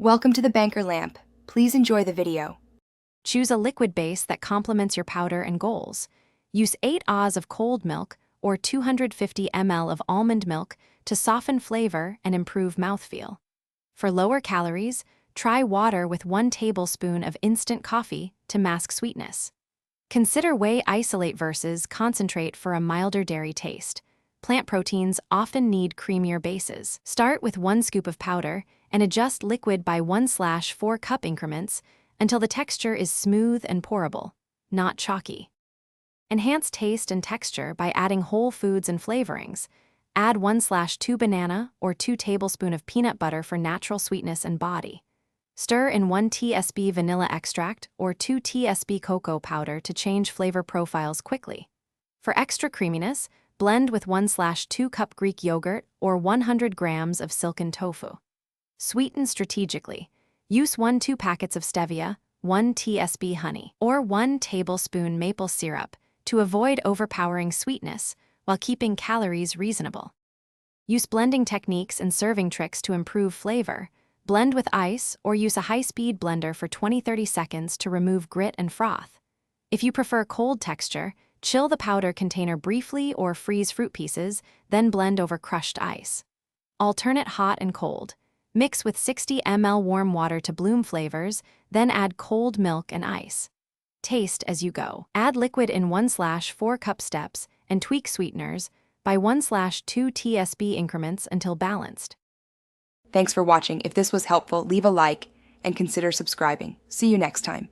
Welcome to the Banker Lamp. Please enjoy the video. Choose a liquid base that complements your powder and goals. Use 8 oz of cold milk or 250 ml of almond milk to soften flavor and improve mouthfeel. For lower calories, try water with 1 tablespoon of instant coffee to mask sweetness. Consider whey isolate versus concentrate for a milder dairy taste. Plant proteins often need creamier bases. Start with 1 scoop of powder and adjust liquid by 1/4 cup increments until the texture is smooth and pourable, not chalky. Enhance taste and texture by adding whole foods and flavorings. Add 1/2 banana or 2 tablespoons of peanut butter for natural sweetness and body. Stir in 1 tsp vanilla extract or 2 tsp cocoa powder to change flavor profiles quickly. For extra creaminess, blend with 1/2 cup Greek yogurt or 100 grams of silken tofu. Sweeten strategically. Use 1-2 packets of stevia, 1 tsp honey, or 1 tablespoon maple syrup to avoid overpowering sweetness while keeping calories reasonable. Use blending techniques and serving tricks to improve flavor. Blend with ice or use a high-speed blender for 20-30 seconds to remove grit and froth. If you prefer cold texture, chill the powder container briefly or freeze fruit pieces, then blend over crushed ice. Alternate hot and cold. Mix with 60 ml warm water to bloom flavors, then add cold milk and ice. Taste as you go. Add liquid in 1/4 cup steps and tweak sweeteners by 1/2 tsp increments until balanced. Thanks for watching. If this was helpful, leave a like and consider subscribing. See you next time.